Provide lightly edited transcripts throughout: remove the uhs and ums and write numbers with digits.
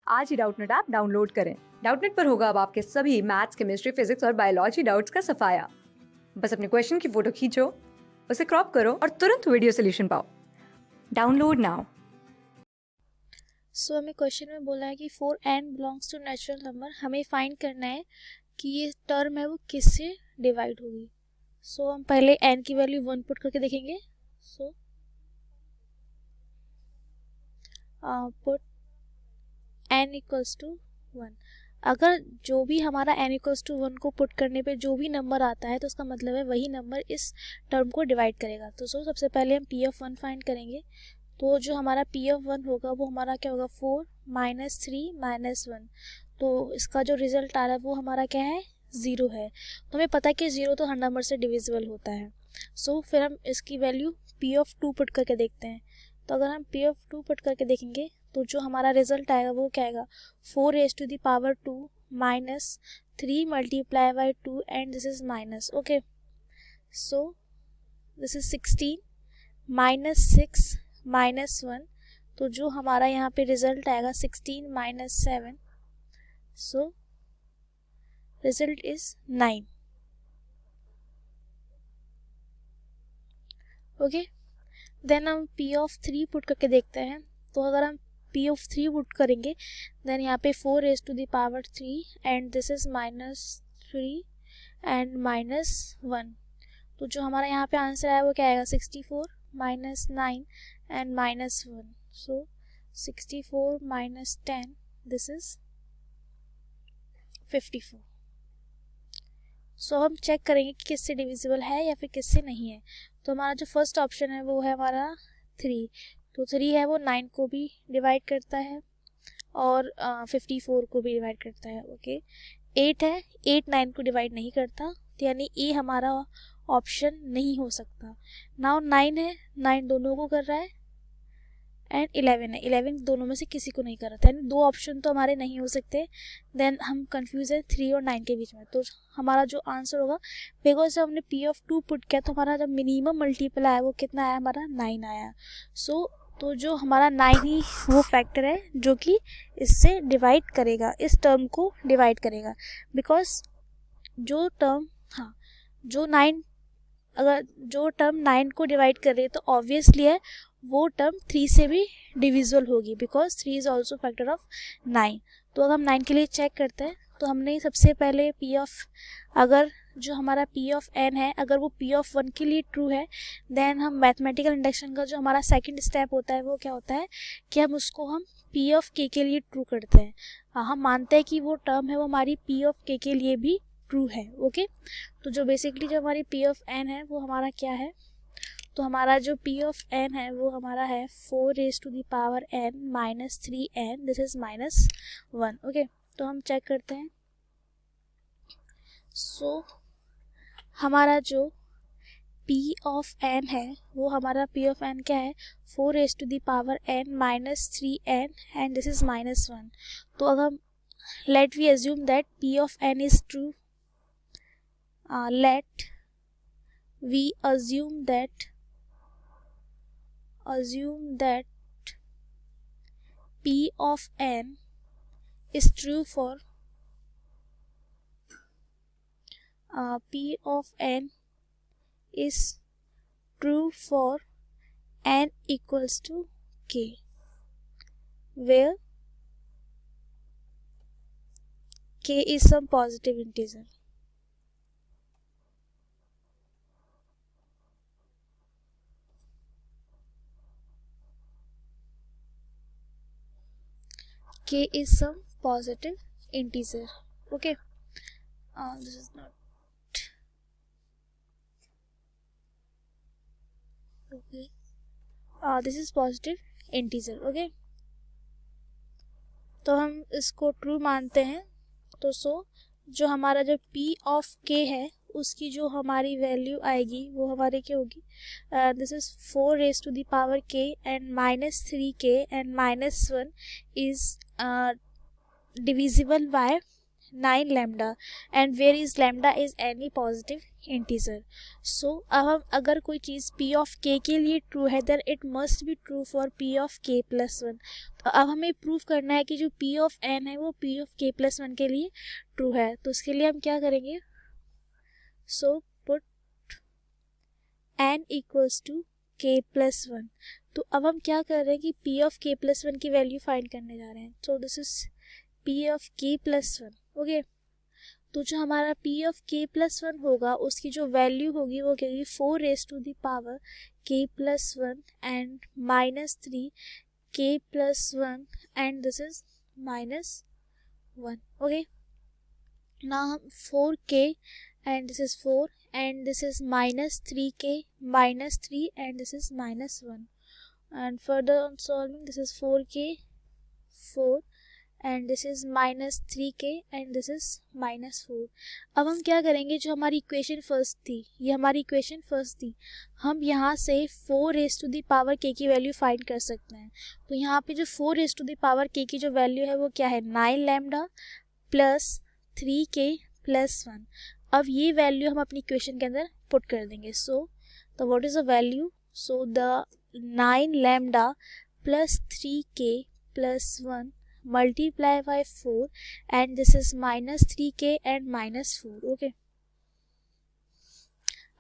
आज ही Doubtnut app download करें। Doubtnut पर होगा अब आपके सभी मैथ्स, केमिस्ट्री, फिजिक्स और बायोलॉजी डाउट्स का सफाया। बस अपने क्वेश्चन की फोटो खींचो, उसे क्रॉप करो और तुरंत वीडियो सोल्यूशन पाओ। Download now. सो हमें क्वेश्चन में बोला है कि for n belongs to natural number हमें फाइंड करना है कि ये टर्म है वो किससे डिवाइड होगी। सो हम पहले n की वैल्यू 1 पुट करके देखेंगे। So put n equals to 1। अगर जो भी हमारा n इक्वल्स टू 1 को पुट करने पे जो भी नंबर आता है तो उसका मतलब है वही नंबर इस टर्म को डिवाइड करेगा। तो सबसे पहले हम p ऑफ 1 फाइंड करेंगे। तो जो हमारा p ऑफ 1 होगा वो हमारा क्या होगा, 4 माइनस 3 माइनस 1। तो इसका जो रिजल्ट आ रहा है वो हमारा क्या है, 0 है। तो हमें पता है कि 0 तो हर नंबर से डिविजिबल होता है। फिर हम इसकी वैल्यू p ऑफ 2 पुट करके देखते हैं। तो अगर हम p ऑफ 2 पुट करके देखेंगे तो जो हमारा रिजल्ट आएगा वो क्या आएगा, 4 raised to the power 2 minus 3 multiply by 2 and this is minus. Okay, so this is 16 minus 6 minus 1। तो जो हमारा यहाँ पे रिजल्ट आएगा 16 minus 7, so result is 9। Okay, then हम p ऑफ 3 पुट करके देखते हैं। तो अगर हम p ऑफ 3 पुट करेंगे देन यहाँ पे 4 raised to the power 3 and this is minus 3 and minus 1। तो जो हमारा यहाँ पे आंसर आया वो क्या आएगा, 64 minus 9 and minus 1। So 64 minus 10 this is 54। हम चेक करेंगे कि किससे डिविजिबल है या फिर किससे नहीं है। तो हमारा जो फर्स्ट ऑप्शन है वो है हमारा 3। तो 3 है वो 9 को भी डिवाइड करता है और 54 को भी डिवाइड करता है। ओके, 8 है, 8 9 को डिवाइड नहीं करता, तो यानी ए हमारा ऑप्शन नहीं हो सकता। नाउ 9 है, 9 दोनों को कर रहा है एंड 11 है, 11 दोनों में से किसी को नहीं कर रहा था, यानी दो ऑप्शन तो हमारे नहीं हो सकते। देन हम कंफ्यूज है 3 और 9 के बीच में। तो हमारा जो आंसर होगा, बिकॉज जब हमने p ऑफ 2 पुट किया तो हमारा जब मिनिमम मल्टीपल आया वो कितना आया, हमारा 9 आया। तो जो हमारा 9 ही वो फैक्टर है जो कि इससे डिवाइड करेगा, इस टर्म को डिवाइड करेगा। बिकॉज जो टर्म अगर जो टर्म 9 को डिवाइड कर रही है तो ऑब्वियसली है वो टर्म 3 से भी डिविजिबल होगी, because 3 is also factor of 9। तो अगर हम 9 के लिए चेक करते हैं तो हमने सबसे पहले अगर जो हमारा p ऑफ n है अगर वो p ऑफ 1 के लिए ट्रू है, देन हम मैथमेटिकल इंडक्शन का जो हमारा सेकंड स्टेप होता है वो क्या होता है कि हम p ऑफ k के लिए ट्रू करते हैं। हम मानते हैं कि वो टर्म है वो हमारी p ऑफ k के लिए भी ट्रू है। ओके, तो जो बेसिकली जो हमारी p ऑफ n है वो हमारा क्या है, तो हमारा जो p ऑफ n है वो हमारा है 4 raised to the power n minus 3 n, this is minus 1। Okay, तो हम चेक करते हैं। हमारा जो p ऑफ n है वो हमारा p ऑफ n क्या है, 4 raised to the power n minus 3 n and this is minus 1। तो अगर हम let we assume that p of n is true, let we assume that p of n is true for p of n is true for n equals to k, where k is some positive integer. k is some positive integer. Okay, this is not okay. This is positive integer. Okay, तो हम इसको true मानते हैं। तो जो हमारा जो p of k है उसकी जो हमारी वैल्यू आएगी वो हमारी क्या होगी, this is 4 raised to the power k and minus 3k and minus 1 is divisible by 9 lambda and where is lambda is any positive integer. So अब हम अगर कोई चीज़ p of k के लिए ट्रू है then it must be true for p of k plus 1. तो अब हमें प्रूव करना है कि जो p of n है वो p of k plus 1 के लिए ट्रू है. तो उसके लिए हम क्या करेंगे, so put n equals to k plus 1. तो अब हम क्या कर रहे हैं कि p of k plus 1 की वैल्यू फाइंड करने जा रहे हैं. so this is p of k plus 1. Okay, तो जो हमारा p of k plus 1 होगा उसकी जो वैल्यू होगी वो क्या होगी, 4 raised to the power k plus 1 and minus 3 k plus 1 and this is minus 1. Okay, now हम 4k and this is 4 and this is minus 3k minus 3 and this is minus 1 and further on solving this is 4k 4 and this is minus 3k and this is minus 4. अब हम क्या करेंगे, जो हमारी equation first थी, ये हमारी equation first थी, हम यहाँ से 4 raised to the power k की वैल्यू फाइंड कर सकते हैं. तो यहाँ पे जो 4 raised to the power k की जो वैल्यू है वो क्या है, 9 लैम्डा प्लस 3k प्लस 1. अब ये वैल्यू हम अपनी इक्वेशन के अंदर पुट कर देंगे. So the what is the value, so the 9 lambda plus 3k plus 1 multiply by 4 and this is minus 3k and minus 4. Okay,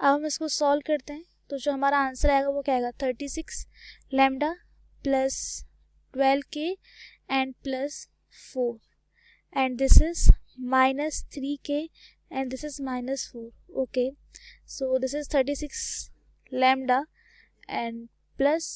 अब हम इसको सॉल्व करते हैं. तो जो हमारा आंसर आएगा वो क्या आएगा, 36 lambda plus 12k and plus 4 and this is minus 3k and this is minus 4. okay, so this is 36 lambda and plus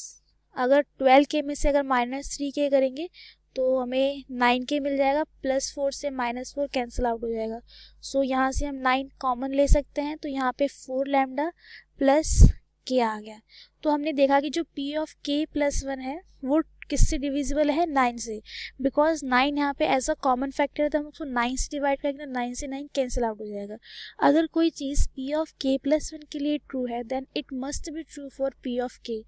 अगर 12k में से अगर माइनस 3k करेंगे तो हमें 9k मिल जाएगा, प्लस 4 से माइनस 4 कैंसिल आउट हो जाएगा. सो यहाँ से हम 9 कॉमन ले सकते हैं. तो यहाँ पे 4 लैम्डा प्लस k आ गया. तो हमने देखा कि जो p ऑफ k प्लस 1 है वो किससे डिविजिबल है, 9 से, बिकॉज 9 यहाँ पे एज अ कॉमन फैक्टर है तो हम उसको 9 से डिवाइड करेंगे, 9 से 9 कैंसिल आउट हो जाएगा. अगर कोई चीज़ p ऑफ k प्लस 1 के लिए ट्रू है then it must be true for p of k.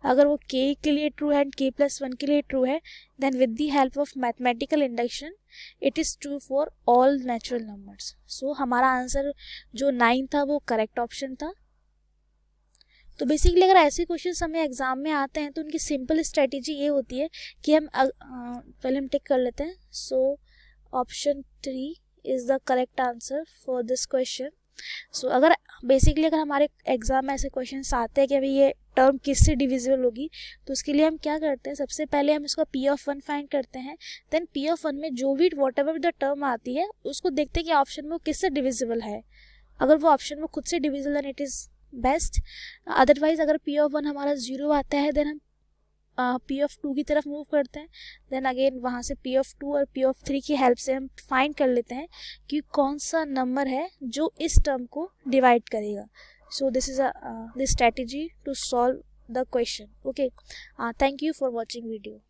अगर वो k के लिए ट्रू है एंड k प्लस 1 के लिए ट्रू है then with the help of mathematical induction it is true for all natural numbers. So हमारा आंसर जो 9 था वो करेक्ट ऑप्शन था. तो बेसिकली अगर ऐसे क्वेश्चन हमें एग्जाम में आते हैं तो उनकी सिंपल स्ट्रेटेजी ये होती है कि हम पहले हम टिक कर लेते हैं. So option 3 is the correct answer for this question. So अगर बेसिकली अगर हमारे एग्जाम में ऐसे क्वेश्चन आते हैं कि अभी ये टर्म किससे डिविजिबल होगी तो उसके लिए हम क्या करते हैं, सबसे पहले हम इसका p ऑफ 1 फाइंड करते हैं. देन p ऑफ 1 में जो भी वॉट एवर द टर्म आती है उसको देखते हैं कि ऑप्शन में वो किससे डिविजिबल है. अगर वो ऑप्शन में खुद से divisible then it is best. Otherwise अगर p ऑफ 1 हमारा 0 आता है देन हम p ऑफ 2 की तरफ मूव करते हैं. देन अगेन वहाँ से p ऑफ 2 और p ऑफ 3 की हेल्प से हम फाइंड कर लेते हैं कि कौन सा नंबर है जो इस टर्म को डिवाइड करेगा. So this is the strategy to solve the question. Okay, thank you for watching video.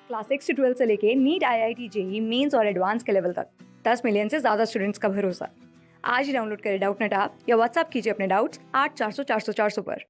Class 6 से 12 से लेके नीट, IIT, JEE मेंस और एडवांस के लेवल तक 10 मिलियन से ज़्यादा स्टूडेंट्स का भरोसा. आज ही डाउनलोड करें डाउटनेट ऐप या व्हाट्सएप कीजिए अपने डाउट्स 8400 400 400 पर.